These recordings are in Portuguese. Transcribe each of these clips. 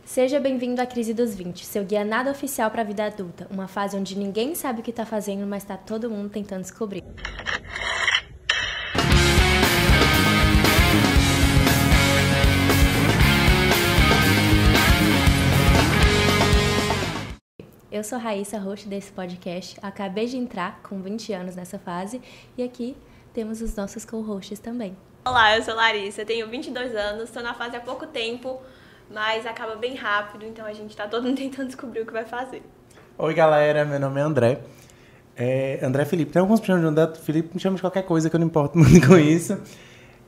Seja bem-vindo à Crise dos 20, seu guia nada oficial para a vida adulta, uma fase onde ninguém sabe o que está fazendo, mas está todo mundo tentando descobrir. Eu sou Raíssa, host desse podcast, acabei de entrar com 20 anos nessa fase e aqui temos os nossos co-hosts também. Olá, eu sou Larissa, tenho 22 anos, estou na fase há pouco tempo, mas acaba bem rápido, então a gente tá todo mundo tentando descobrir o que vai fazer. Oi, galera, meu nome é André. André Felipe. Tem alguns que me chamam de André Felipe, me chamam de qualquer coisa, que eu não importo muito com isso.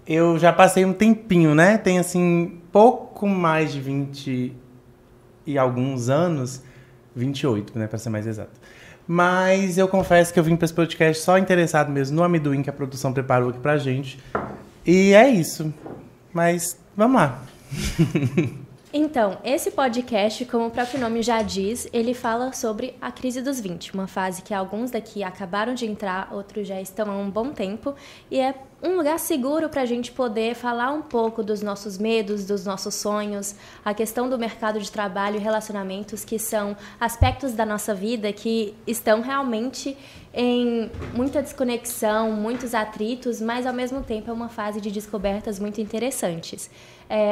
Eu já passei um tempinho, né? Tem, assim, pouco mais de 20 e alguns anos. 28, né, pra ser mais exato. Mas eu confesso que eu vim pra esse podcast só interessado mesmo no amendoim que a produção preparou aqui pra gente. E é isso. Mas, vamos lá. Então, esse podcast, como o próprio nome já diz, ele fala sobre a crise dos 20, uma fase que alguns daqui acabaram de entrar, outros já estão há um bom tempo, e é um lugar seguro para a gente poder falar um pouco dos nossos medos, dos nossos sonhos, a questão do mercado de trabalho e relacionamentos, que são aspectos da nossa vida que estão realmente em muita desconexão, muitos atritos, mas ao mesmo tempo é uma fase de descobertas muito interessantes.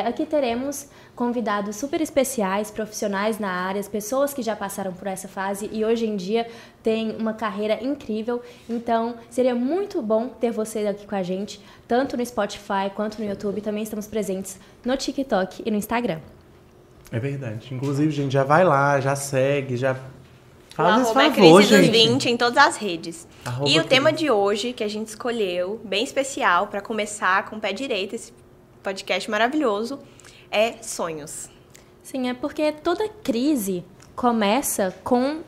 Aqui teremos convidados super especiais, profissionais na área, pessoas que já passaram por essa fase e hoje em dia têm uma carreira incrível. Então, seria muito bom ter você aqui com a gente, tanto no Spotify quanto no YouTube. Também estamos presentes no TikTok e no Instagram. É verdade. Inclusive, gente, já vai lá, já segue, já... Fala esse favor, Crise dos 20 em todas as redes. E o tema de hoje, que a gente escolheu, bem especial, para começar com o pé direito, esse podcast maravilhoso, é sonhos. Sim, é porque toda crise começa com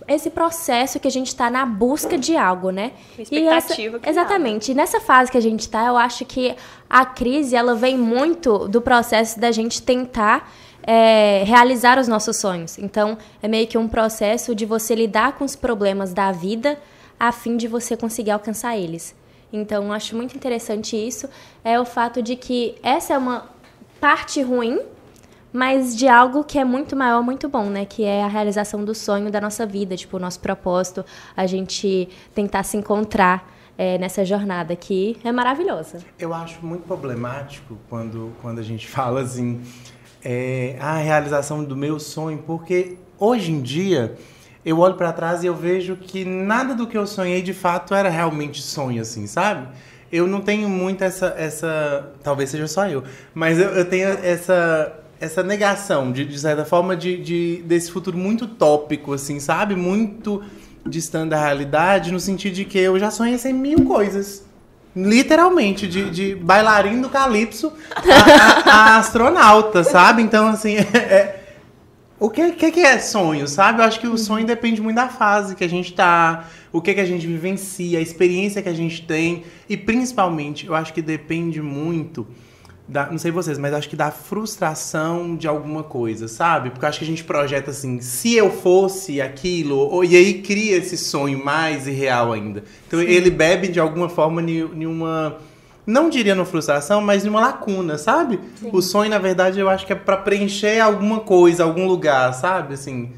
esse processo que a gente está na busca de algo, né? Expectativa. Exatamente. E nessa fase que a gente está, eu acho que a crise, ela vem muito do processo da gente tentar realizar os nossos sonhos. Então, é meio que um processo de você lidar com os problemas da vida a fim de você conseguir alcançar eles. Então, eu acho muito interessante isso, é o fato de que essa é uma parte ruim, mas de algo que é muito maior, muito bom, né? Que é a realização do sonho da nossa vida, tipo, o nosso propósito, a gente tentar se encontrar nessa jornada que é maravilhosa. Eu acho muito problemático quando a gente fala assim, a realização do meu sonho, porque hoje em dia eu olho pra trás e eu vejo que nada do que eu sonhei de fato era realmente sonho, assim, sabe? Eu não tenho muito essa talvez seja só eu, mas eu tenho essa negação, de certa forma, desse futuro muito utópico, assim, sabe? Muito distante da realidade, no sentido de que eu já sonhei sem mil coisas. Literalmente, de bailarino do calypso a astronauta, sabe? Então, assim, o que é sonho, sabe? Eu acho que o sonho depende muito da fase que a gente tá, o que a gente vivencia, a experiência que a gente tem. E, principalmente, eu acho que depende muito não sei vocês, mas acho que da frustração de alguma coisa, sabe? Porque eu acho que a gente projeta assim, se eu fosse aquilo, e aí cria esse sonho mais irreal ainda. Então Sim. Ele bebe de alguma forma em uma, não diria numa frustração, mas em uma lacuna, sabe? Sim. O sonho, na verdade, eu acho que é pra preencher alguma coisa, algum lugar, sabe? Assim,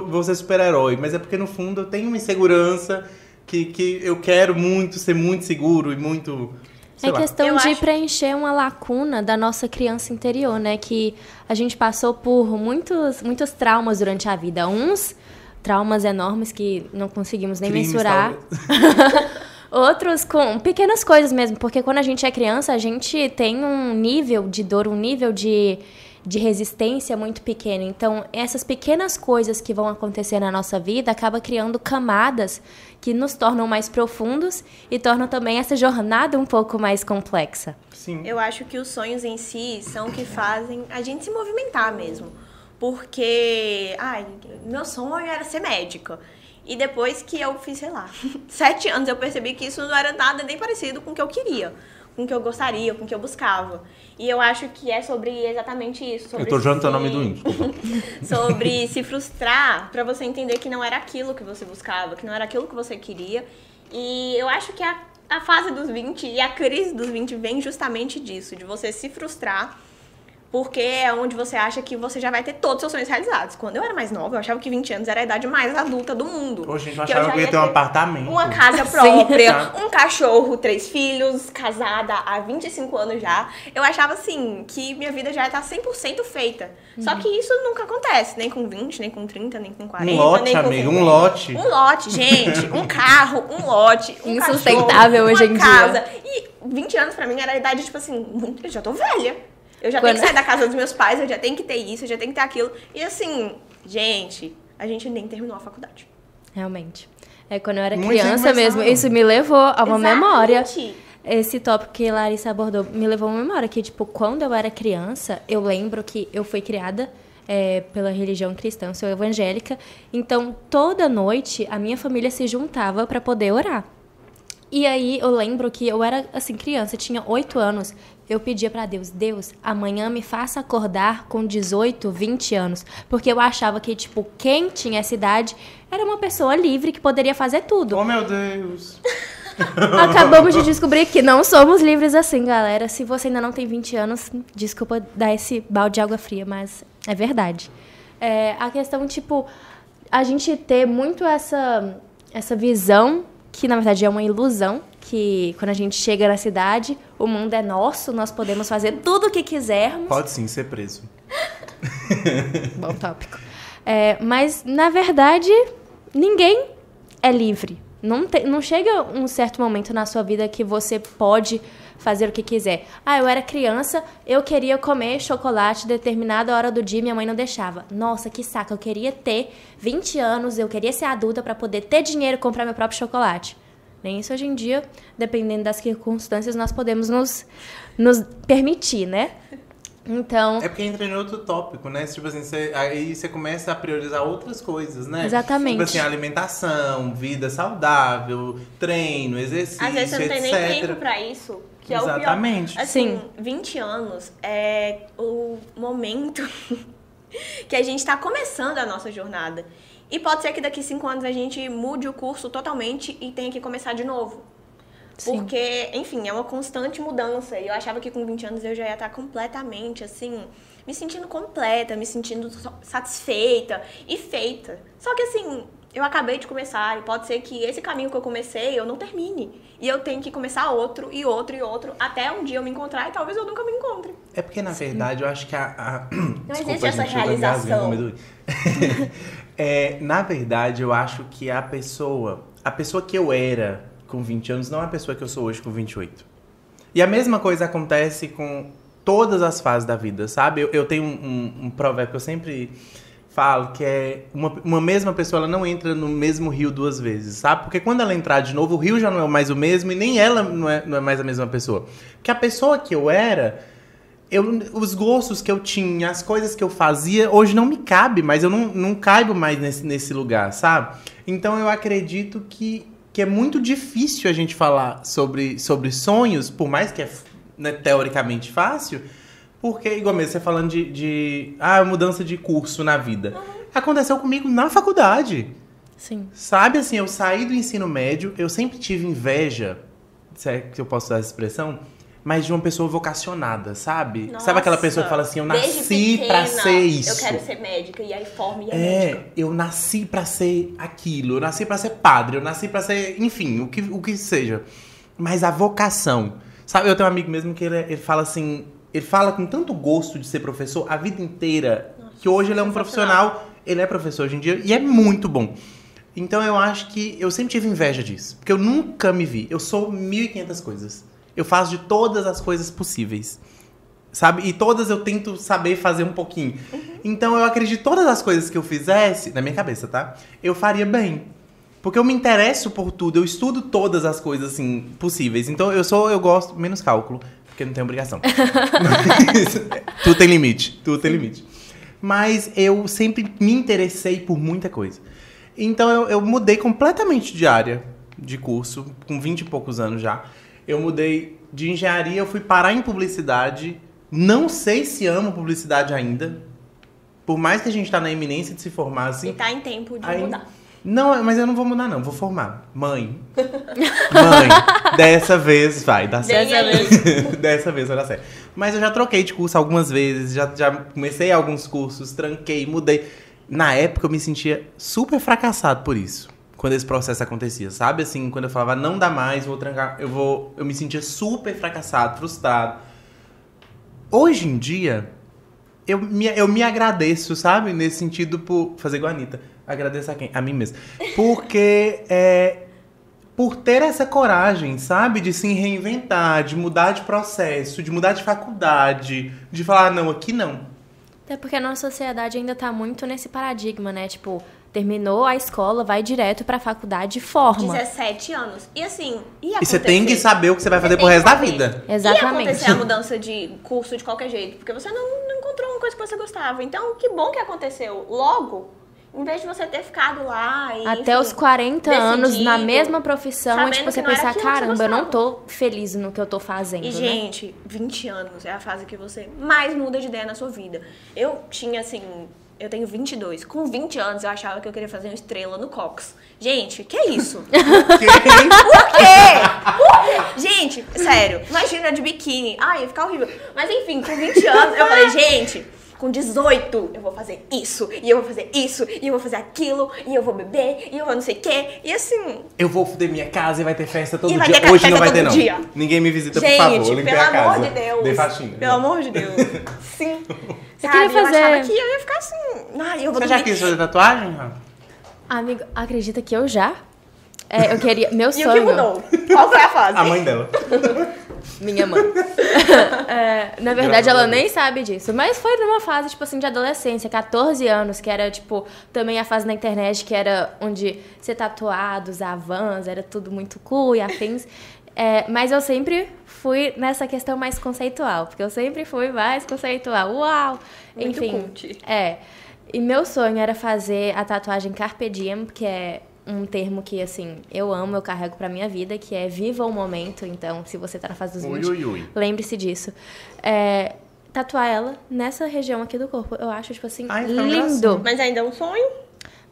vou ser super-herói, mas é porque no fundo eu tenho uma insegurança que eu quero muito ser muito seguro e muito... É questão de preencher uma lacuna da nossa criança interior, né? Que a gente passou por muitos traumas durante a vida. Uns traumas enormes que não conseguimos nem mensurar. Outros com pequenas coisas mesmo. Porque quando a gente é criança, a gente tem um nível de dor, um nível de resistência muito pequeno. Então, essas pequenas coisas que vão acontecer na nossa vida acaba criando camadas que nos tornam mais profundos e tornam também essa jornada um pouco mais complexa. Sim. Eu acho que os sonhos em si são o que fazem a gente se movimentar mesmo. Porque, meu sonho era ser médica. E depois que eu fiz, 7 anos, eu percebi que isso não era nada nem parecido com o que eu queria, com o que eu gostaria, com o que eu buscava. E eu acho que é sobre exatamente isso. Sobre eu tô jantando amendoim. Sobre se frustrar pra você entender que não era aquilo que você buscava, que não era aquilo que você queria. E eu acho que a fase dos 20 e a crise dos 20 vem justamente disso, de você se frustrar Porque é onde você acha que você já vai ter todos os seus sonhos realizados. Quando eu era mais nova, eu achava que 20 anos era a idade mais adulta do mundo. Hoje a gente achava que eu ia ter um apartamento. Uma casa própria, um cachorro, 3 filhos, casada há 25 anos já. Eu achava, assim, que minha vida já ia estar 100% feita. Só que isso nunca acontece. Nem com 20, nem com 30, nem com 40, um lote, nem com amigo, 50. um lote. Um lote, gente. Um carro, um lote, um insustentável cachorro, hoje em uma dia. casa. E 20 anos pra mim era a idade, tipo assim, eu já tô velha. Eu já tenho que sair da casa dos meus pais, eu já tenho que ter isso, eu já tenho que ter aquilo. E assim, gente, a gente nem terminou a faculdade. Realmente. Quando eu era Muito criança mesmo, isso me levou a uma memória. Esse tópico que Larissa abordou me levou a uma memória. Que, tipo, quando eu era criança, eu lembro que eu fui criada pela religião cristã, sou evangélica. Então, toda noite, a minha família se juntava para poder orar. E aí, eu lembro que eu era, assim, criança, tinha 8 anos. Eu pedia pra Deus, amanhã me faça acordar com 18, 20 anos. Porque eu achava que, tipo, quem tinha essa idade era uma pessoa livre que poderia fazer tudo. Oh, meu Deus! Acabamos de descobrir que não somos livres assim, galera. Se você ainda não tem 20 anos, desculpa dar esse balde de água fria, mas é verdade. A questão, tipo, a gente ter muito essa visão, que na verdade é uma ilusão, que quando a gente chega na cidade, o mundo é nosso, nós podemos fazer tudo o que quisermos. Pode sim ser preso. Bom tópico. Mas, na verdade, ninguém é livre. Não chega um certo momento na sua vida que você pode fazer o que quiser. Eu era criança, eu queria comer chocolate determinada hora do dia, minha mãe não deixava. Nossa, que saco, eu queria ter 20 anos, eu queria ser adulta para poder ter dinheiro e comprar meu próprio chocolate. Nem isso hoje em dia, dependendo das circunstâncias, nós podemos nos permitir, né? Então... É porque entra em outro tópico, né? Tipo assim, aí você começa a priorizar outras coisas, né? Exatamente. Tipo assim, alimentação, vida saudável, treino, exercício, às vezes você não tem nem tempo pra isso. Que exatamente. É o pior. Assim, 20 anos é o momento que a gente tá começando a nossa jornada. E pode ser que daqui 5 anos a gente mude o curso totalmente e tenha que começar de novo. Sim. Porque, enfim, é uma constante mudança. E eu achava que com 20 anos eu já ia estar completamente, assim, me sentindo completa, me sentindo satisfeita e feita. Só que, assim, eu acabei de começar e pode ser que esse caminho que eu comecei eu não termine. E eu tenho que começar outro e outro e outro até um dia eu me encontrar e talvez eu nunca me encontre. É porque, na verdade, eu acho que não existe essa realização. Na verdade, eu acho que a pessoa que eu era com 20 anos não é a pessoa que eu sou hoje com 28. E a mesma coisa acontece com todas as fases da vida, sabe? Eu tenho um provérbio que eu sempre falo, que é uma mesma pessoa, ela não entra no mesmo rio 2 vezes, sabe? Porque quando ela entrar de novo, o rio já não é mais o mesmo e nem ela não é mais a mesma pessoa. Porque a pessoa que eu era... os gostos que eu tinha, as coisas que eu fazia, hoje não me cabe, mas eu não caibo mais nesse lugar, sabe? Então eu acredito que é muito difícil a gente falar sobre sonhos, por mais que é, né, teoricamente fácil, porque, igual mesmo, você falando de mudança de curso na vida. Aconteceu comigo na faculdade. Sim. Sabe, assim, eu saí do ensino médio, eu sempre tive inveja, se é que eu posso usar essa expressão, mas de uma pessoa vocacionada, sabe? Nossa, sabe aquela pessoa que fala assim, eu nasci pra ser isso. Eu quero ser médica, e aí forma e é médica. Eu nasci pra ser aquilo, eu nasci pra ser padre, eu nasci pra ser, enfim, o que seja. Mas a vocação, sabe? Eu tenho um amigo mesmo que ele fala assim, ele fala com tanto gosto de ser professor a vida inteira, que hoje ele é um profissional, ele é professor hoje em dia, e é muito bom. Então eu acho que eu sempre tive inveja disso, porque eu nunca me vi, eu sou 1.500 coisas. Eu faço de todas as coisas possíveis, sabe? E todas eu tento saber fazer um pouquinho. Então eu acredito que todas as coisas que eu fizesse, na minha cabeça, tá? Eu faria bem. Porque eu me interesso por tudo, eu estudo todas as coisas, assim, possíveis. Então eu gosto, menos cálculo, porque não tem obrigação. Mas, tudo tem limite, tudo tem limite. Mas eu sempre me interessei por muita coisa. Então eu mudei completamente de área, de curso, com 20 e poucos anos já. Eu mudei de engenharia, eu fui parar em publicidade. Não sei se amo publicidade ainda. Por mais que a gente tá na iminência de se formar, assim... E tá em tempo de mudar. Não, mas eu não vou mudar, não. Vou formar. Mãe, dessa vez vai dar certo. Dessa vez vai dar certo. Mas eu já troquei de curso algumas vezes, já comecei alguns cursos, tranquei, mudei. Na época eu me sentia super fracassado por isso. Quando esse processo acontecia, sabe? Assim, quando eu falava, não dá mais, vou trancar, eu me sentia super fracassado, frustrado. Hoje em dia, eu me agradeço, sabe? Nesse sentido, por fazer igual a Anitta. Agradeço a quem? A mim mesmo. Porque, por ter essa coragem, sabe? De se reinventar, de mudar de processo, de mudar de faculdade, de falar, não, aqui não. Até porque a nossa sociedade ainda tá muito nesse paradigma, né? Tipo, terminou a escola, vai direto pra faculdade e forma. 17 anos. E assim, E você tem que saber o que você vai fazer pro resto da vida. Exatamente. Ia acontecer a mudança de curso de qualquer jeito, porque você não encontrou uma coisa que você gostava. Então, que bom que aconteceu logo, em vez de você ter ficado lá e, até enfim, os 40 anos na decidido, mesma profissão, e sabendo tipo, você que não era pensar, aquilo que você caramba, eu não gostava. tô feliz no que eu tô fazendo, E, né? gente, 20 anos é a fase que você mais muda de ideia na sua vida. Eu tinha, assim, eu tenho 22. Com 20 anos, eu achava que eu queria fazer uma estrela no Cox. Gente, que é isso? Por quê? Gente, sério, imagina de biquíni. Ai, ia ficar horrível. Mas, enfim, com 20 anos, eu falei, gente, com 18, eu vou fazer isso, e eu vou fazer isso, e eu vou fazer aquilo, e eu vou beber, e eu vou não sei o quê. E assim... Eu vou fuder minha casa e vai ter festa todo E vai dia. ter Hoje festa não vai ter, todo não. dia. Ninguém me visita, Gente, por favor. Limpei pelo a casa. amor de Deus. Dei faxina. Pelo amor de Deus. Sim. Eu queria fazer- Eu achava que eu ia ficar assim. Ai, eu vou Você já dormir. quis fazer tatuagem, Rafa? Amigo, acredita que eu já? Eu queria... Meu E sonho... o que mudou? Qual foi a fase? A mãe dela. Minha mãe. Na verdade, Graças a ela Deus. nem sabe disso. Mas foi numa fase, tipo assim, de adolescência, 14 anos, que era, tipo, também a fase na internet, que era onde ser tatuado, usar Vans, era tudo muito cool e afins. Mas eu sempre fui nessa questão mais conceitual, porque eu sempre fui mais conceitual. Uau! Muito Enfim. cult. E meu sonho era fazer a tatuagem Carpe Diem, que é um termo que, assim, eu amo, eu carrego pra minha vida, que é viva o momento. Então, se você tá na fase dos 20, Ui, ui, ui. lembre-se disso. Tatuar ela nessa região aqui do corpo, eu acho, tipo assim, Ai, fica uma lindo. Mas ainda é um sonho?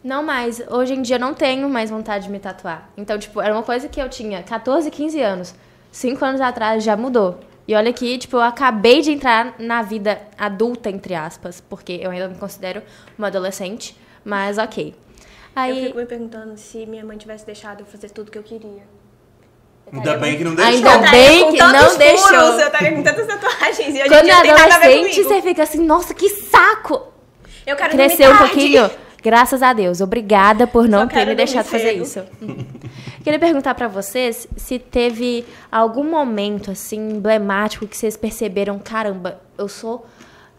Não mais. Hoje em dia eu não tenho mais vontade de me tatuar. Então, tipo, era uma coisa que eu tinha 14, 15 anos. 5 anos atrás já mudou. E olha que, tipo, eu acabei de entrar na vida adulta, entre aspas, porque eu ainda me considero uma adolescente, mas ok. Aí, Eu fico me perguntando se minha mãe tivesse deixado eu fazer tudo que eu queria. Ainda bem que não deixou. Ainda Eu estaria bem com que tantos não deixou. furos, eu estaria com tantas tatuagens e hoje em quando dia é tem nada a ver adolescente, comigo. você fica assim, nossa, que saco! Eu quero Cresceu um dormir tarde. pouquinho? Graças a Deus. Obrigada por não Só ter quero me deixado dormir fazer cedo. isso. Queria perguntar pra vocês se teve algum momento, assim, emblemático que vocês perceberam, caramba, eu sou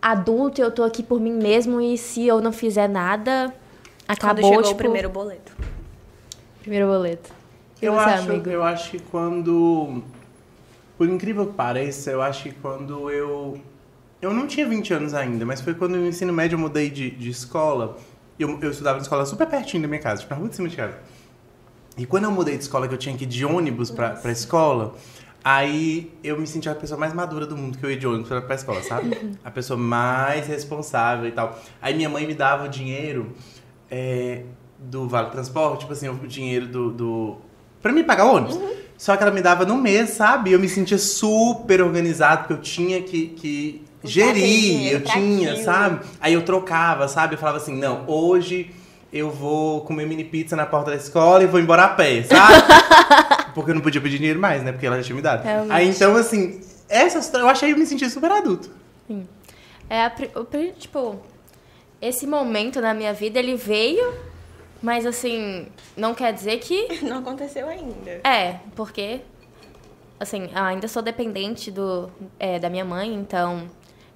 adulto e eu tô aqui por mim mesmo e se eu não fizer nada, acabou, Quando chegou tipo... o primeiro boleto. Primeiro boleto. E Eu você, acho, amigo? eu acho que quando... Por incrível que pareça, eu acho que quando eu não tinha 20 anos ainda, mas foi quando no ensino médio eu mudei de escola. Eu estudava em escola super pertinho da minha casa, tipo na rua de cima de casa. E quando eu mudei de escola, que eu tinha que ir de ônibus pra escola, aí eu me senti a pessoa mais madura do mundo, que eu ia de ônibus pra escola, sabe? A pessoa mais responsável e tal. Aí minha mãe me dava o dinheiro do Vale Transporte, tipo assim, o dinheiro pra mim pagar o ônibus. Só que ela me dava no mês, sabe? Eu me sentia super organizado, porque eu tinha que gerir, dinheiro eu pra tinha, aquilo. sabe? Aí eu trocava, sabe? Eu falava assim, não, hoje eu vou comer mini pizza na porta da escola e vou embora a pé, sabe? Porque eu não podia pedir dinheiro mais, né? Porque ela já tinha me dado. Realmente. Aí então, assim, eu achei eu me senti super adulto. Tipo, esse momento na minha vida, ele veio, mas assim, não quer dizer que... Não aconteceu ainda. Porque, assim, eu ainda sou dependente da minha mãe, então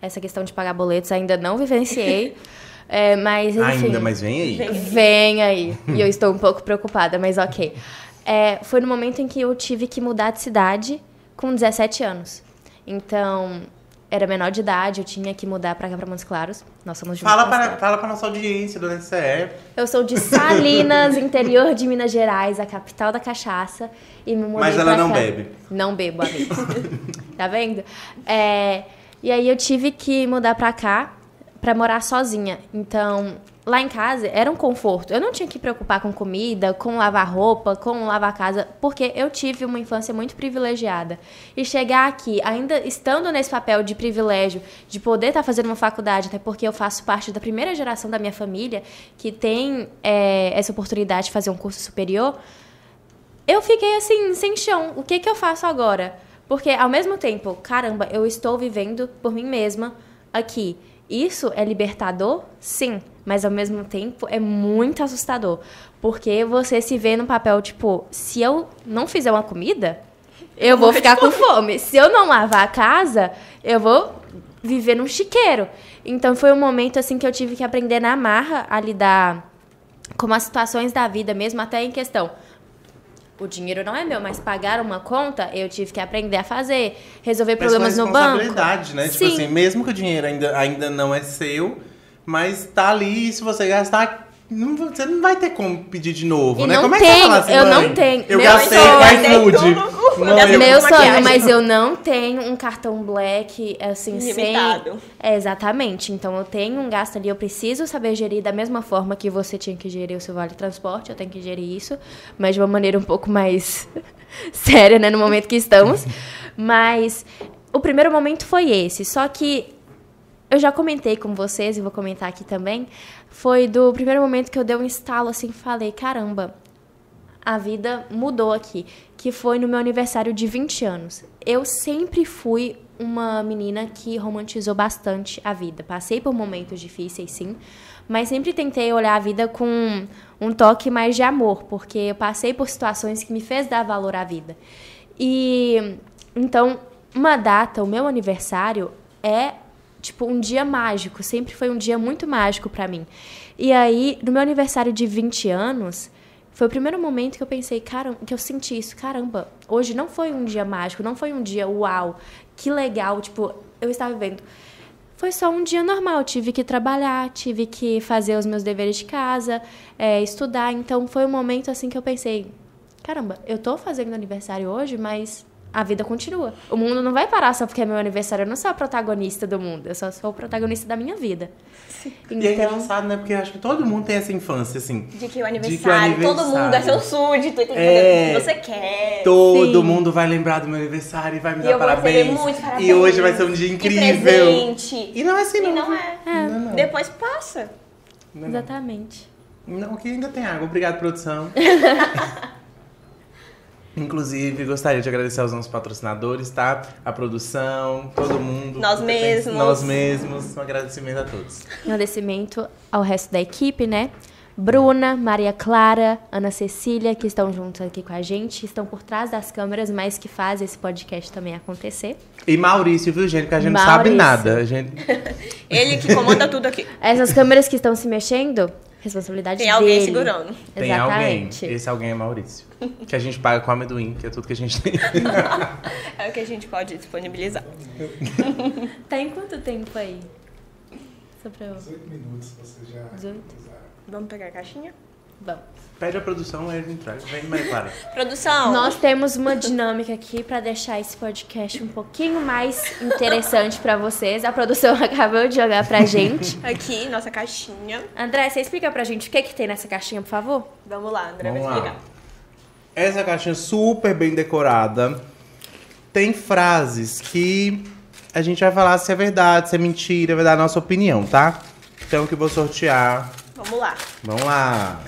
essa questão de pagar boletos ainda não vivenciei. Mas, enfim... Ainda, mas vem aí. Vem aí. E eu estou um pouco preocupada, mas ok. Foi no momento em que eu tive que mudar de cidade com 17 anos. Então, era menor de idade, eu tinha que mudar pra cá, pra Montes Claros. Nós somos de Fala Montes Claros. pra nossa audiência do NCE. Eu sou de Salinas, interior de Minas Gerais, a capital da cachaça. E me mudei Mas ela pra não cá. bebe. Não bebo, amigo. Tá vendo? E aí eu tive que mudar pra cá pra morar sozinha. Então, lá em casa era um conforto. Eu não tinha que preocupar com comida, com lavar roupa, com lavar casa, porque eu tive uma infância muito privilegiada. E chegar aqui, ainda estando nesse papel de privilégio, de poder estar fazendo uma faculdade, até porque eu faço parte da primeira geração da minha família que tem essa oportunidade de fazer um curso superior, eu fiquei assim, sem chão. O que eu faço agora? Porque, ao mesmo tempo, caramba, eu estou vivendo por mim mesma aqui. Isso é libertador? Sim. Mas, ao mesmo tempo, é muito assustador. Porque você se vê no papel, tipo, se eu não fizer uma comida, eu vou ficar com fome. Se eu não lavar a casa, eu vou viver num chiqueiro. Então, foi um momento, assim, que eu tive que aprender na marra a lidar com as situações da vida mesmo, até em questão. O dinheiro não é meu, mas pagar uma conta, eu tive que aprender a fazer. Resolver problemas no banco. Responsabilidade, né? Tipo assim, mesmo que o dinheiro ainda não é seu, mas tá ali, e se você gastar, você não vai ter como pedir de novo, e né? Não como é tem, que você fala assim, eu mãe, não tenho. eu meu gastei sonho, com iFood. Meu sonho, mas eu não tenho um cartão Black, assim, limitado. Exatamente. Então, eu tenho um gasto ali, eu preciso saber gerir da mesma forma que você tinha que gerir o seu vale-transporte, eu tenho que gerir isso, mas de uma maneira um pouco mais séria, né, no momento que estamos. Mas o primeiro momento foi esse, só que eu já comentei com vocês, e vou comentar aqui também, foi do primeiro momento que eu dei um estalo, assim, falei, caramba, a vida mudou aqui, que foi no meu aniversário de 20 anos. Eu sempre fui uma menina que romantizou bastante a vida. Passei por momentos difíceis, sim, mas sempre tentei olhar a vida com um toque mais de amor, porque eu passei por situações que me fez dar valor à vida. E, então, uma data, o meu aniversário, é tipo um dia mágico, sempre foi um dia muito mágico pra mim. E aí, no meu aniversário de 20 anos, foi o primeiro momento que eu pensei, caramba, que eu senti isso, caramba, hoje não foi um dia mágico, não foi um dia uau, que legal, tipo, eu estava vivendo. Foi só um dia normal, tive que trabalhar, tive que fazer os meus deveres de casa, estudar, então foi um momento assim que eu pensei, caramba, eu tô fazendo aniversário hoje, mas a vida continua. O mundo não vai parar só porque é meu aniversário. Eu não sou a protagonista do mundo. Eu só sou o protagonista da minha vida. Então... E é engraçado, né? Porque eu acho que todo mundo tem essa infância, assim. De que o aniversário, todo mundo é seu súdito. E tem que fazer o que você quer. Todo mundo vai lembrar do meu aniversário e vai me dar parabéns. Parabéns. E hoje vai ser um dia incrível. E presente. E não é assim, não. E não é. Não. Depois passa. Não. Exatamente. Não, aqui ainda tem água. Obrigado, produção. Inclusive, gostaria de agradecer aos nossos patrocinadores, tá? A produção, todo mundo. Nós mesmos. Nós mesmos. Um agradecimento a todos. Agradecimento ao resto da equipe, né? Bruna, Maria Clara, Ana Cecília, que estão juntos aqui com a gente, estão por trás das câmeras, mas que fazem esse podcast também acontecer. E Maurício, viu, gente? Que a gente não sabe nada. A gente... Ele que comanda tudo aqui. Essas câmeras que estão se mexendo, responsabilidade dele. Tem alguém segurando. Tem alguém. Esse alguém é Maurício. Que a gente paga com amendoim, que é tudo que a gente tem. É o que a gente pode disponibilizar. Tá em quanto tempo aí? Só pra eu... 18 minutos, você já... 18? Vamos pegar a caixinha? Vamos. Pede a produção, aí a gente traz. Vem, Maria Clara. Produção! Nós temos uma dinâmica aqui pra deixar esse podcast um pouquinho mais interessante pra vocês. A produção acabou de jogar pra gente. Aqui, nossa caixinha. André, você explica pra gente o que tem nessa caixinha, por favor? Vamos lá, André vai Vamos explicar. lá. Essa caixinha super bem decorada tem frases que a gente vai falar se é verdade, se é mentira, vai dar a nossa opinião, tá? Então que eu vou sortear. Vamos lá. Vamos lá.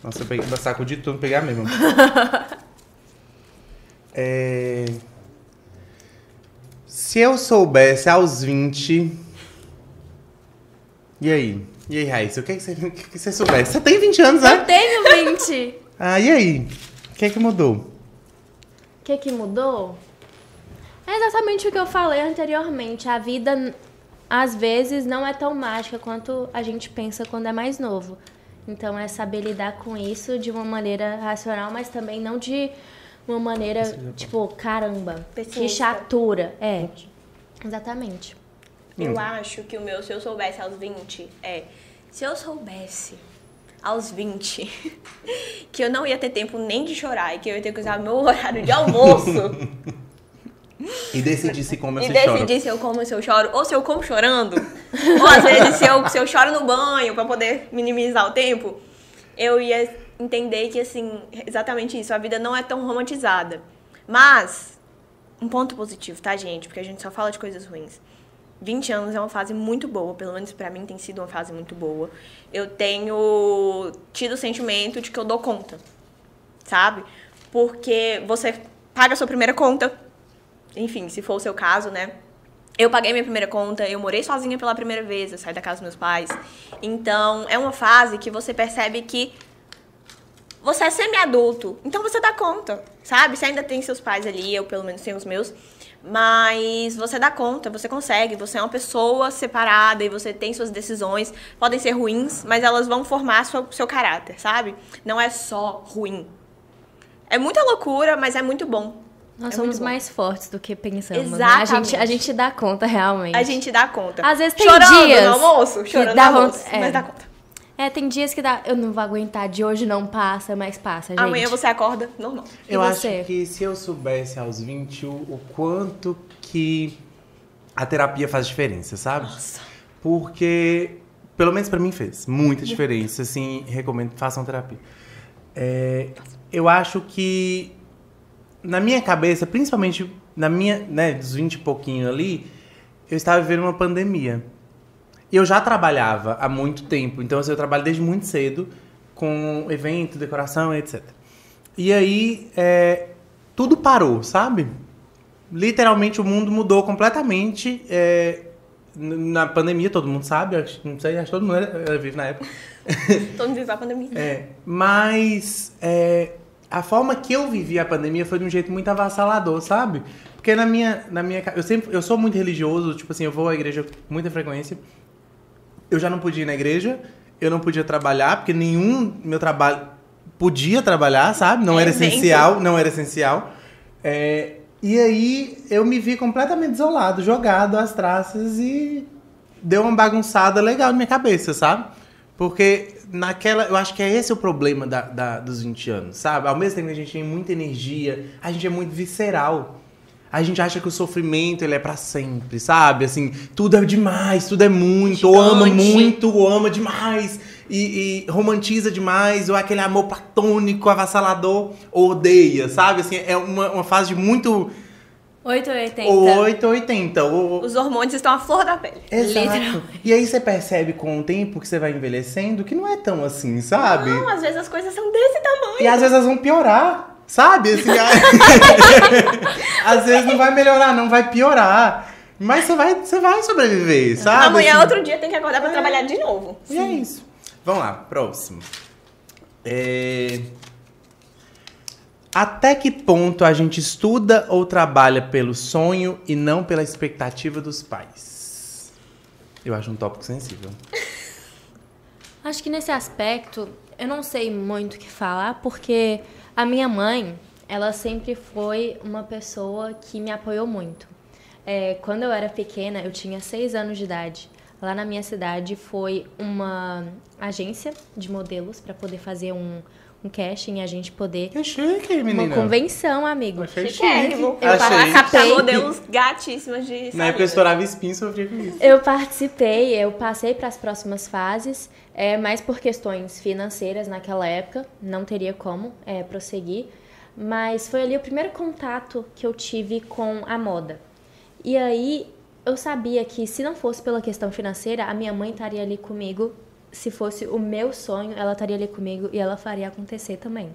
Nossa, eu peguei, vou sacudir tudo, pegar mesmo. Se eu soubesse aos 20... E aí? E aí, Raíssa, o que você soubesse? Você tem 20 anos, né? Eu tenho 20! Ah, e aí? O que mudou? O que mudou? É exatamente o que eu falei anteriormente. A vida, às vezes, não é tão mágica quanto a gente pensa quando é mais novo. Então, é saber lidar com isso de uma maneira racional, mas também não de uma maneira, tipo, caramba, pessimista. que chatura. É, exatamente. Eu acho que o meu, se eu soubesse aos 20, se eu soubesse aos 20 que eu não ia ter tempo nem de chorar e que eu ia ter que usar meu horário de almoço. E decidir se come ou E se chora. decidir se eu como ou se eu choro, ou se eu como chorando, Ou às vezes, se eu choro no banho pra poder minimizar o tempo, eu ia entender que, assim, exatamente isso. A vida não é tão romantizada. Mas, um ponto positivo, tá, gente? Porque a gente só fala de coisas ruins. 20 anos é uma fase muito boa, pelo menos pra mim tem sido uma fase muito boa. Eu tenho tido o sentimento de que eu dou conta, sabe? Porque você paga a sua primeira conta, enfim, se for o seu caso, né? Eu paguei minha primeira conta, eu morei sozinha pela primeira vez, eu saí da casa dos meus pais. Então, é uma fase que você percebe que você é semi-adulto, então você dá conta, sabe? Você ainda tem seus pais ali, eu pelo menos tenho os meus, mas você dá conta, você consegue, você é uma pessoa separada e você tem suas decisões, podem ser ruins, mas elas vão formar seu caráter, sabe? Não é só ruim. É muita loucura, mas é muito bom. Nós somos mais fortes do que pensamos, Exatamente. né? A gente dá conta, realmente. A gente dá conta. Às vezes tem chorando dias no almoço, chorando no almoço, mas dá conta. Tem dias que dá, eu não vou aguentar, de hoje não passa, mas passa, gente. Amanhã você acorda normal. Eu acho que se eu soubesse aos 20 o quanto que a terapia faz diferença, sabe? Nossa. Porque, pelo menos pra mim fez muita diferença, assim, recomendo que façam terapia. Eu acho que na minha cabeça, principalmente na minha, né, dos 20 e pouquinho ali, eu estava vivendo uma pandemia. E eu já trabalhava há muito tempo, então assim, eu trabalho desde muito cedo com evento, decoração, etc. E aí, tudo parou, sabe? Literalmente o mundo mudou completamente. Na pandemia, todo mundo sabe, não sei, acho que todo mundo vive na época. Todo mundo vive a pandemia. Mas a forma que eu vivi a pandemia foi de um jeito muito avassalador, sabe? Porque eu sou muito religioso, tipo assim, eu vou à igreja com muita frequência. Eu já não podia ir na igreja, eu não podia trabalhar, porque nenhum meu trabalho podia trabalhar, sabe? Não era essencial, não era essencial. E aí eu me vi completamente isolado, jogado às traças e deu uma bagunçada legal na minha cabeça, sabe? Porque eu acho que é esse o problema dos 20 anos, sabe? Ao mesmo tempo que a gente tem muita energia, a gente é muito visceral. A gente acha que o sofrimento, ele é pra sempre, sabe? Assim, tudo é demais, tudo é muito, ou ama muito, ou ama demais, e romantiza demais, ou é aquele amor platônico, avassalador, ou odeia, sabe? Assim, é uma fase de muito... 880. 880. Os hormônios estão à flor da pele. Exato. E aí você percebe com o tempo que você vai envelhecendo que não é tão assim, sabe? Não, às vezes as coisas são desse tamanho. E às vezes elas vão piorar. Sabe? Assim, às vezes não vai melhorar, não vai piorar. Mas você vai sobreviver, sabe? Amanhã, assim, outro dia, tem que acordar pra trabalhar de novo. E é isso. Vamos lá, próximo. Até que ponto a gente estuda ou trabalha pelo sonho e não pela expectativa dos pais? Eu acho um tópico sensível. Acho que nesse aspecto, eu não sei muito o que falar, porque a minha mãe, ela sempre foi uma pessoa que me apoiou muito. Quando eu era pequena, eu tinha 6 anos de idade. Lá na minha cidade foi uma agência de modelos para poder fazer um casting e a gente poder... Que chique, menina. Uma convenção, amigo. Achei chique. Eu participei modelos gatíssimas de Na época eu estourava espinho e sofria com isso. Eu participei, eu passei para as próximas fases, mas por questões financeiras naquela época, não teria como prosseguir. Mas foi ali o primeiro contato que eu tive com a moda. E aí eu sabia que se não fosse pela questão financeira, a minha mãe estaria ali comigo. Se fosse o meu sonho, ela estaria ali comigo e ela faria acontecer também.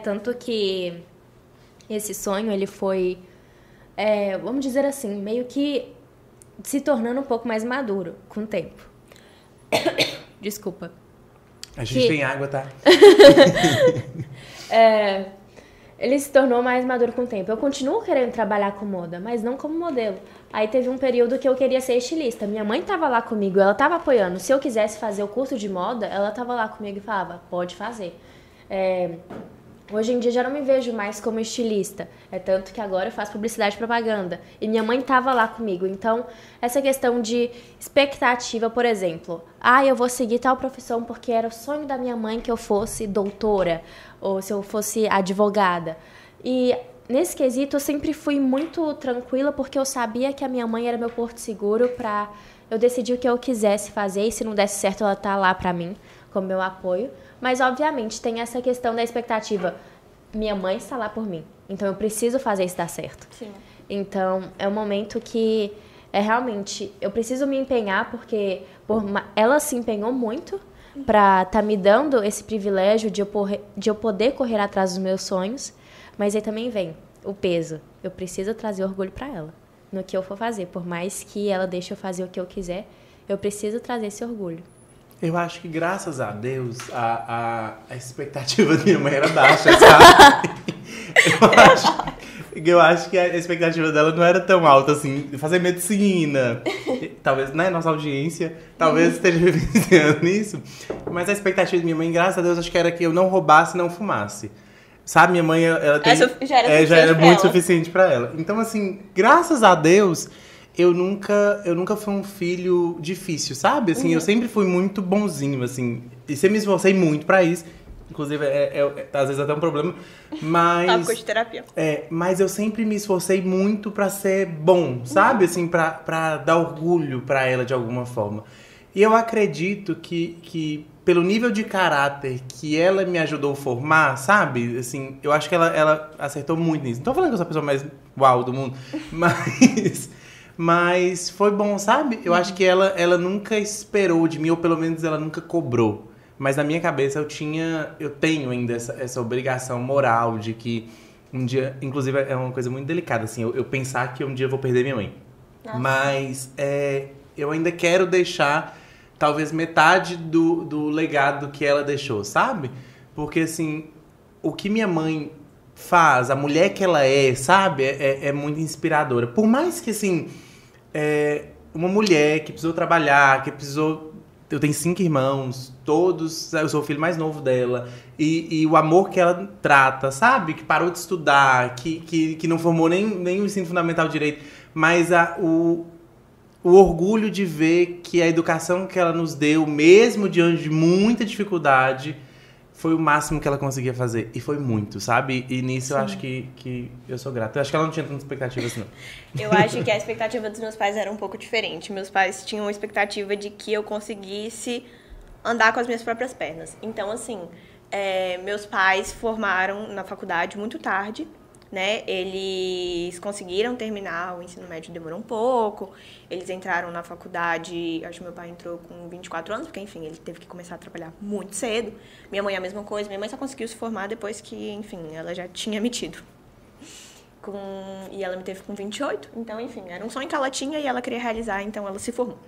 Tanto que esse sonho, ele foi, vamos dizer assim, meio que se tornando um pouco mais maduro com o tempo. Desculpa. A gente tem água, tá? Ele se tornou mais maduro com o tempo. Eu continuo querendo trabalhar com moda, mas não como modelo. Aí teve um período que eu queria ser estilista. Minha mãe estava lá comigo, ela estava apoiando. Se eu quisesse fazer o curso de moda, ela estava lá comigo e falava, pode fazer. Hoje em dia já não me vejo mais como estilista. Tanto que agora eu faço publicidade e propaganda. E minha mãe estava lá comigo. Então, essa questão de expectativa, por exemplo. Eu vou seguir tal profissão porque era o sonho da minha mãe que eu fosse doutora. Ou se eu fosse advogada. E nesse quesito eu sempre fui muito tranquila porque eu sabia que a minha mãe era meu porto seguro para eu decidi o que eu quisesse fazer e se não desse certo, ela tá lá pra mim, como meu apoio. Mas, obviamente, tem essa questão da expectativa. Minha mãe está lá por mim, então eu preciso fazer isso dar certo. Sim. Então, é um momento que realmente, eu preciso me empenhar, porque ela se empenhou muito pra tá me dando esse privilégio de eu poder correr atrás dos meus sonhos, mas aí também vem o peso. Eu preciso trazer orgulho pra ela no que eu for fazer. Por mais que ela deixe eu fazer o que eu quiser, eu preciso trazer esse orgulho. Eu acho que, graças a Deus, a expectativa da minha mãe era baixa, sabe? Eu acho que a expectativa dela não era tão alta assim, fazer medicina. Talvez, né, nossa audiência, talvez esteja vivenciando isso. Mas a expectativa da minha mãe, graças a Deus, acho que era que eu não roubasse e não fumasse. Sabe, minha mãe, ela tem... já era muito suficiente pra ela. Então, assim, graças a Deus, eu nunca fui um filho difícil, sabe? Assim, eu sempre fui muito bonzinho, assim. E sempre me esforcei muito pra isso. Inclusive, às vezes até um problema, mas... Tópico de terapia. Mas eu sempre me esforcei muito pra ser bom, sabe? Assim, pra dar orgulho pra ela de alguma forma. E eu acredito que pelo nível de caráter que ela me ajudou a formar, sabe? Assim, eu acho que ela acertou muito nisso. Não tô falando que eu sou a pessoa mais uau do mundo, mas foi bom, sabe? Eu acho que ela nunca esperou de mim, ou pelo menos ela nunca cobrou. Mas na minha cabeça eu tenho ainda essa obrigação moral de que um dia, inclusive é uma coisa muito delicada, assim, eu pensar que um dia eu vou perder minha mãe. Nossa. Mas eu ainda quero deixar talvez metade do legado que ela deixou, sabe? Porque, assim, o que minha mãe faz, a mulher que ela sabe? É muito inspiradora. Por mais que, assim, uma mulher que precisou trabalhar, que precisou... Eu tenho 5 irmãos, todos... Eu sou o filho mais novo dela. E o amor que ela trata, sabe? Que parou de estudar, que não formou nem o ensino fundamental direito. Mas o orgulho de ver que a educação que ela nos deu, mesmo diante de muita dificuldade, foi o máximo que ela conseguia fazer. E foi muito, sabe? E nisso Sim. Eu acho que eu sou grato. Eu acho que ela não tinha tanta expectativa assim, não. Eu acho que a expectativa dos meus pais era um pouco diferente. Meus pais tinham a expectativa de que eu conseguisse andar com as minhas próprias pernas. Então, assim, meus pais formaram na faculdade muito tarde, né? Eles conseguiram terminar, o ensino médio demorou um pouco, eles entraram na faculdade, acho que meu pai entrou com 24 anos, porque, enfim, ele teve que começar a trabalhar muito cedo. Minha mãe a mesma coisa, minha mãe só conseguiu se formar depois que, enfim, ela já tinha me tido. E ela me teve com 28, então, enfim, era um sonho que ela tinha e ela queria realizar, então ela se formou.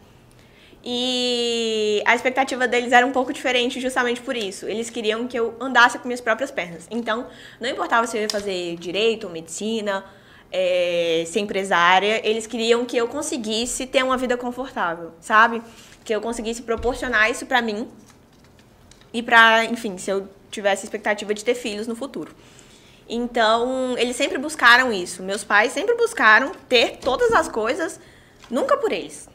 E a expectativa deles era um pouco diferente justamente por isso. Eles queriam que eu andasse com minhas próprias pernas. Então, não importava se eu ia fazer direito ou medicina, ser empresária, eles queriam que eu conseguisse ter uma vida confortável, sabe? Que eu conseguisse proporcionar isso pra mim e pra, enfim, se eu tivesse expectativa de ter filhos no futuro. Então, eles sempre buscaram isso. Meus pais sempre buscaram ter todas as coisas, nunca por eles.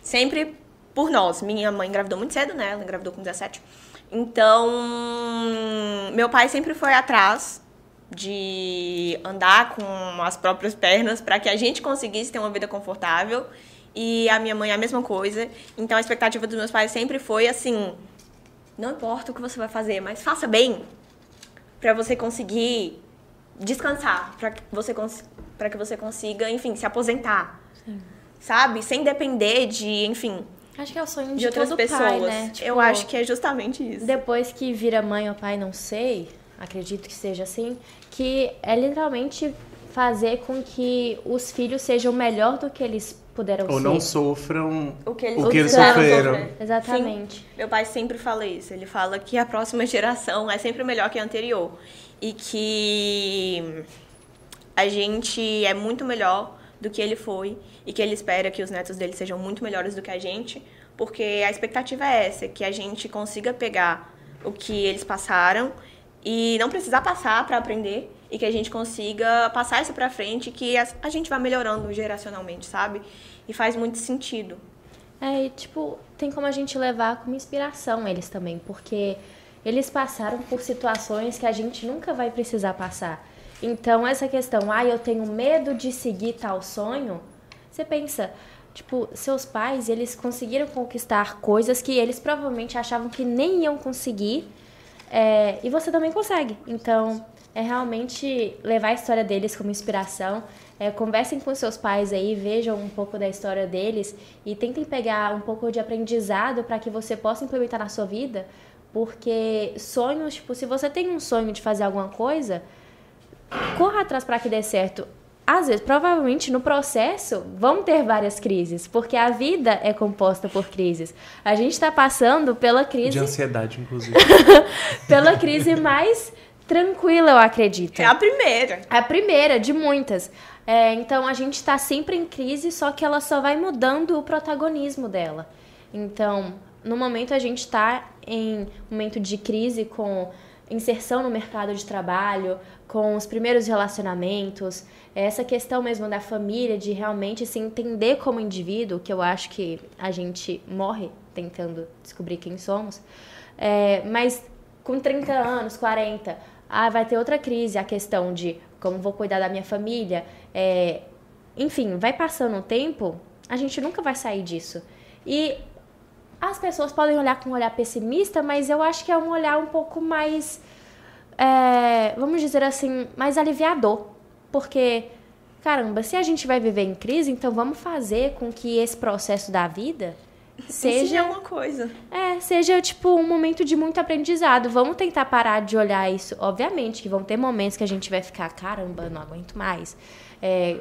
Sempre por nós. Minha mãe engravidou muito cedo, né? Ela engravidou com 17. Então, meu pai sempre foi atrás de andar com as próprias pernas para que a gente conseguisse ter uma vida confortável. E a minha mãe a mesma coisa. Então, a expectativa dos meus pais sempre foi assim, não importa o que você vai fazer, mas faça bem para você conseguir descansar, para que você consiga, enfim, se aposentar. Sim. Sabe? Sem depender de, enfim... Acho que é o sonho de outras pessoas. Pai, né? Tipo, eu acho que é justamente isso. Depois que vira mãe ou pai, não sei, acredito que seja assim, que é literalmente fazer com que os filhos sejam melhor do que eles puderam ser. Ou não sofram o que eles sofreram. Exatamente. Sim. Meu pai sempre fala isso. Ele fala que a próxima geração é sempre melhor que a anterior. E que a gente é muito melhor do que ele foi e que ele espera que os netos dele sejam muito melhores do que a gente, porque a expectativa é essa, que a gente consiga pegar o que eles passaram e não precisar passar para aprender e que a gente consiga passar isso para frente, que a gente vai melhorando geracionalmente, sabe? E faz muito sentido. E, tipo, tem como a gente levar como inspiração eles também, porque eles passaram por situações que a gente nunca vai precisar passar. Então, essa questão, eu tenho medo de seguir tal sonho, você pensa, Tipo, seus pais, eles conseguiram conquistar coisas que eles provavelmente achavam que nem iam conseguir. E você também consegue. Então, é realmente levar a história deles como inspiração. Conversem com seus pais aí, vejam um pouco da história deles e tentem pegar um pouco de aprendizado para que você possa implementar na sua vida. Porque sonhos, tipo, se você tem um sonho de fazer alguma coisa, corra atrás para que dê certo. Às vezes, provavelmente, no processo, vão ter várias crises, porque a vida é composta por crises. A gente está passando pela crise... De ansiedade, inclusive. Pela crise mais tranquila, eu acredito. É a primeira. É a primeira de muitas. Então, a gente está sempre em crise, só que ela só vai mudando o protagonismo dela. Então, no momento, a gente está em um momento de crise com inserção no mercado de trabalho, com os primeiros relacionamentos, essa questão mesmo da família, de realmente se entender como indivíduo, que eu acho que a gente morre tentando descobrir quem somos, mas com 30 anos, 40, vai ter outra crise, a questão de como vou cuidar da minha família, enfim, vai passando o tempo, a gente nunca vai sair disso. E as pessoas podem olhar com um olhar pessimista, mas eu acho que é um olhar um pouco mais, vamos dizer assim, mais aliviador. Porque, caramba, se a gente vai viver em crise, então vamos fazer com que esse processo da vida seja uma coisa. Seja tipo um momento de muito aprendizado. Vamos tentar parar de olhar isso. Obviamente que vão ter momentos que a gente vai ficar, caramba, não aguento mais.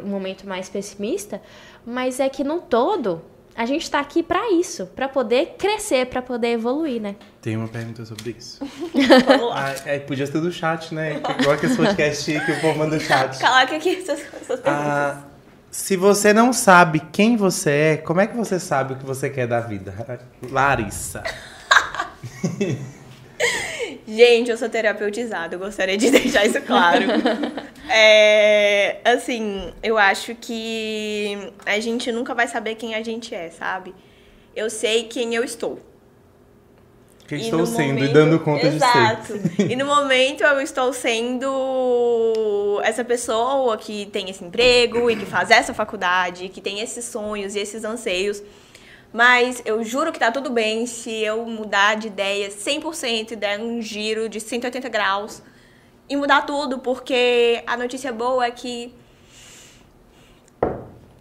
Um momento mais pessimista, mas é que no todo a gente está aqui para isso, para poder crescer, para poder evoluir, né? Tem uma pergunta sobre isso. Vamos lá. Podia ser do chat, né? Igual que esse podcast que o povo manda do chat. Coloca aqui suas perguntas. Se você não sabe quem você é, como é que você sabe o que você quer da vida? Larissa. Gente, eu sou terapeutizada, eu gostaria de deixar isso claro. Assim, eu acho que a gente nunca vai saber quem a gente é, sabe? Eu sei quem eu estou. Quem estou sendo e dando conta de ser. Exato. E no momento eu estou sendo essa pessoa que tem esse emprego e que faz essa faculdade, que tem esses sonhos e esses anseios. Mas eu juro que tá tudo bem se eu mudar de ideia 100% e der um giro de 180 graus e mudar tudo, porque a notícia boa é que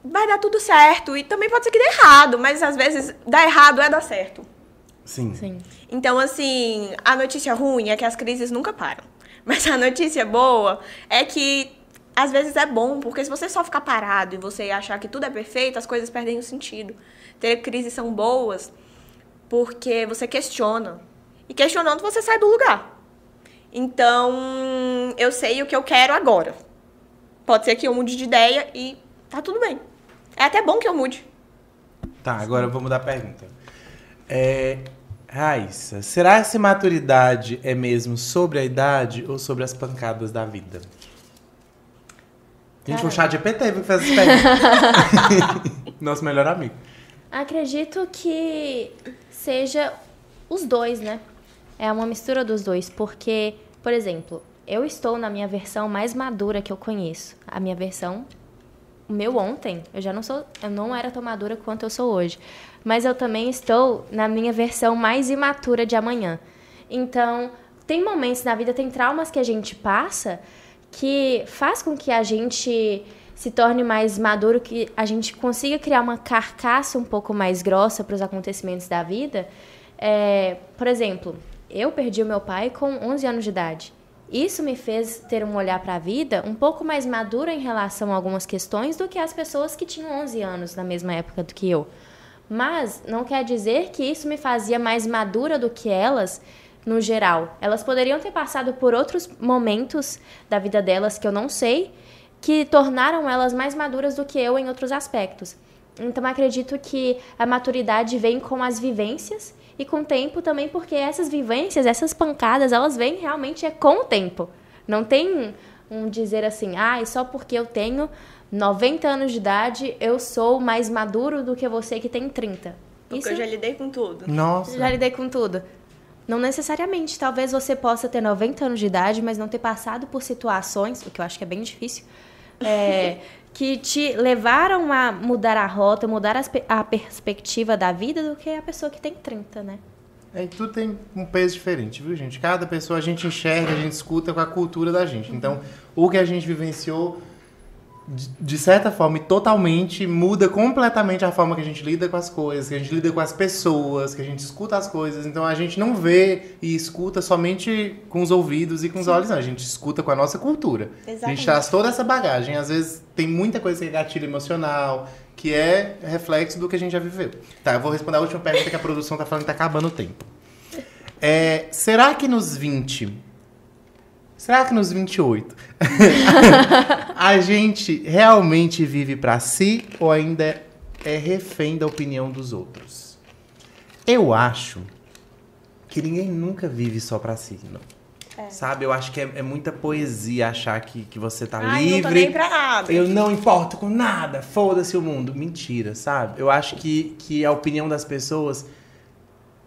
vai dar tudo certo. E também pode ser que dê errado, mas às vezes dar errado é dar certo. Sim. Então, assim, a notícia ruim é que as crises nunca param. Mas a notícia boa é que às vezes é bom, porque se você só ficar parado e você achar que tudo é perfeito, as coisas perdem o sentido. Ter crises são boas porque você questiona. E questionando você sai do lugar. Então, eu sei o que eu quero agora. Pode ser que eu mude de ideia e tá tudo bem. É até bom que eu mude. Tá, agora eu vou mudar a pergunta. Raíssa, será que maturidade é mesmo sobre a idade ou sobre as pancadas da vida? Gente, o chat GPT que fez essa pergunta. Nosso melhor amigo. Acredito que seja os dois, né? É uma mistura dos dois, porque, por exemplo, eu estou na minha versão mais madura que eu conheço. A minha versão, o meu ontem, eu não era tão madura quanto eu sou hoje. Mas eu também estou na minha versão mais imatura de amanhã. Então, tem momentos na vida, tem traumas que a gente passa que faz com que a gente se torne mais maduro, que a gente consiga criar uma carcaça um pouco mais grossa para os acontecimentos da vida. Por exemplo, eu perdi o meu pai com 11 anos de idade. Isso me fez ter um olhar para a vida um pouco mais maduro em relação a algumas questões do que as pessoas que tinham 11 anos na mesma época do que eu. Mas não quer dizer que isso me fazia mais madura do que elas, no geral. Elas poderiam ter passado por outros momentos da vida delas que eu não sei, que tornaram elas mais maduras do que eu em outros aspectos. Então, acredito que a maturidade vem com as vivências e com o tempo também, porque essas vivências, essas pancadas, elas vêm realmente com o tempo. Não tem um dizer assim, só porque eu tenho 90 anos de idade, eu sou mais maduro do que você que tem 30. Porque eu já lidei com tudo. Nossa. Já lidei com tudo. Não necessariamente. Talvez você possa ter 90 anos de idade, mas não ter passado por situações, o que eu acho que é bem difícil, que te levaram a mudar a rota, mudar a perspectiva da vida do que a pessoa que tem 30, né? Tudo tem um peso diferente, viu, gente? Cada pessoa a gente enxerga, a gente escuta com a cultura da gente. Então, o que a gente vivenciou, de certa forma, e totalmente muda completamente a forma que a gente lida com as coisas, que a gente lida com as pessoas, que a gente escuta as coisas. Então, a gente não vê e escuta somente com os ouvidos e com os olhos, não. A gente escuta com a nossa cultura. Exatamente. A gente traz toda essa bagagem. Às vezes, tem muita coisa que é gatilho emocional, que é reflexo do que a gente já viveu. Tá, eu vou responder a última pergunta que a produção tá falando que tá acabando o tempo. Será que nos 20... Será que nos 28 a gente realmente vive pra si ou ainda é refém da opinião dos outros? Eu acho que ninguém nunca vive só pra si, não. Sabe? Eu acho que é muita poesia achar que você tá livre. Não tô nem pra nada. Eu não importo com nada, foda-se o mundo. Mentira, sabe? Eu acho que a opinião das pessoas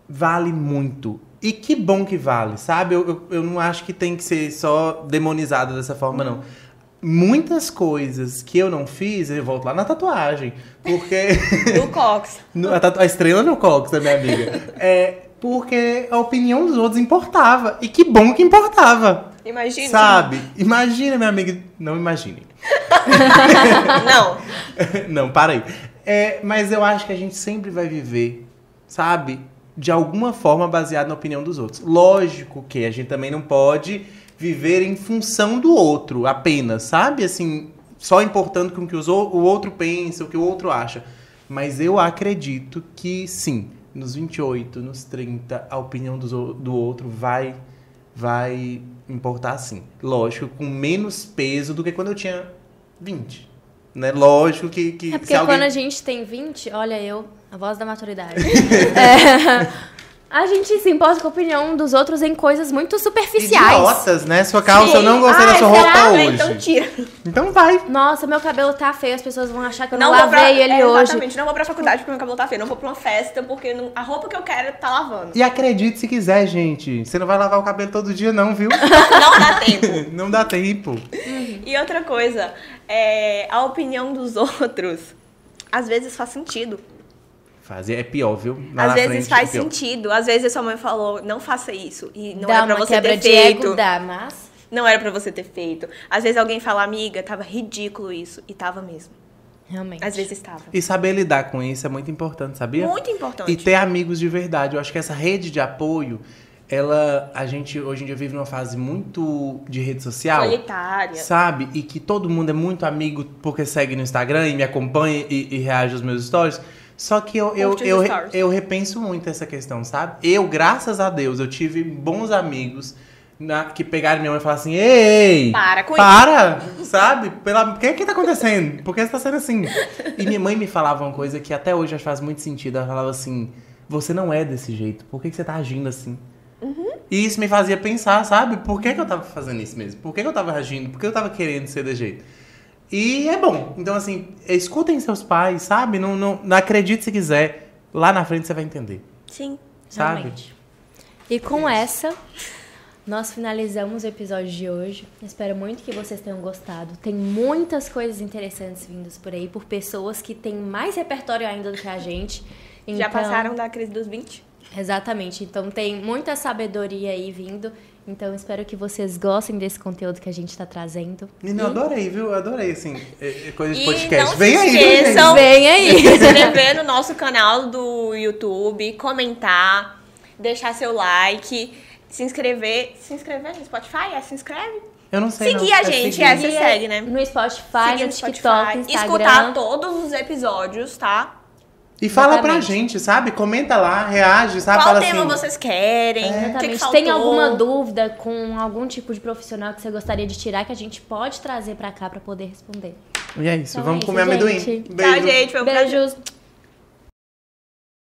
vale muito. E que bom que vale, sabe? Eu não acho que tem que ser só demonizado dessa forma, não. Muitas coisas que eu não fiz, eu volto lá na tatuagem. Porque... Do Cox. A estrela no Cox, da minha amiga. Porque a opinião dos outros importava. E que bom que importava. Imagina. Sabe? Imagina, minha amiga. Não imagine. Não. Não, para aí. Mas eu acho que a gente sempre vai viver, sabe? De alguma forma baseado na opinião dos outros. Lógico que a gente também não pode viver em função do outro apenas, sabe? Assim, só importando com o que o outro pensa, o que o outro acha. Mas eu acredito que sim, nos 28, nos 30, a opinião do outro vai importar sim. Lógico, com menos peso do que quando eu tinha 20. Né? Lógico que porque quando a gente tem 20, olha a voz da maturidade. A gente se importa com a opinião dos outros em coisas muito superficiais. Idiotas, né? Sua calça, eu não gostei da sua roupa hoje. Então tira. Então vai. Nossa, meu cabelo tá feio, as pessoas vão achar que eu não lavei ele hoje. Exatamente, não vou pra faculdade porque meu cabelo tá feio. Não vou pra uma festa porque a roupa que eu quero tá lavando. E acredite se quiser, gente. Você não vai lavar o cabelo todo dia, não, viu? Não dá tempo. Não dá tempo. E outra coisa, a opinião dos outros, às vezes faz sentido. É pior, viu? Às vezes faz sentido. Às vezes a sua mãe falou, não faça isso. E não era pra você ter feito. Ego, mas... Não era pra você ter feito. Às vezes alguém fala, amiga, tava ridículo isso. E tava mesmo. Realmente. Às vezes estava. E saber lidar com isso é muito importante, sabia? Muito importante. E ter amigos de verdade. Eu acho que essa rede de apoio, a gente hoje em dia vive numa fase muito de rede social. Solitária. Sabe? E que todo mundo é muito amigo porque segue no Instagram e me acompanha e reage aos meus stories. Só que eu repenso muito essa questão, sabe? Graças a Deus, eu tive bons amigos que pegaram minha mãe e falaram assim, ei! Para! Sabe? O que tá acontecendo? Por que você tá sendo assim? E minha mãe me falava uma coisa que até hoje faz muito sentido. Ela falava assim, você não é desse jeito. Por que você tá agindo assim? Uhum. E isso me fazia pensar, sabe? Por que eu tava fazendo isso mesmo? Por que eu tava agindo? Por que eu tava querendo ser desse jeito? E é bom. Então, assim, escutem seus pais, sabe? Não acredite se quiser. Lá na frente você vai entender. Sim, sabe? realmente. E com essa, nós finalizamos o episódio de hoje. Espero muito que vocês tenham gostado. Tem muitas coisas interessantes vindas por aí, por pessoas que têm mais repertório ainda do que a gente. Então, já passaram da crise dos 20? Exatamente. Então, tem muita sabedoria aí vindo. Então, espero que vocês gostem desse conteúdo que a gente tá trazendo. Eu adorei, viu? Adorei, assim, coisa de e podcast. Não vem se aí, esqueçam vem aí. De se inscrever no nosso canal do YouTube, comentar, deixar seu like, se inscrever no Spotify? Se inscreve? Eu não sei. Seguir a gente, você segue, né? No Spotify, no TikTok, Instagram. Escutar todos os episódios, tá? E fala pra gente, sabe? Comenta lá, reage, sabe? Qual fala tema assim, vocês querem? Exatamente. O que tem alguma dúvida com algum tipo de profissional que você gostaria de tirar, que a gente pode trazer pra cá pra poder responder. E é isso, Então vamos é comer isso, amendoim. gente. Beijo. Tchau, gente. Foi um prazer. Beijos.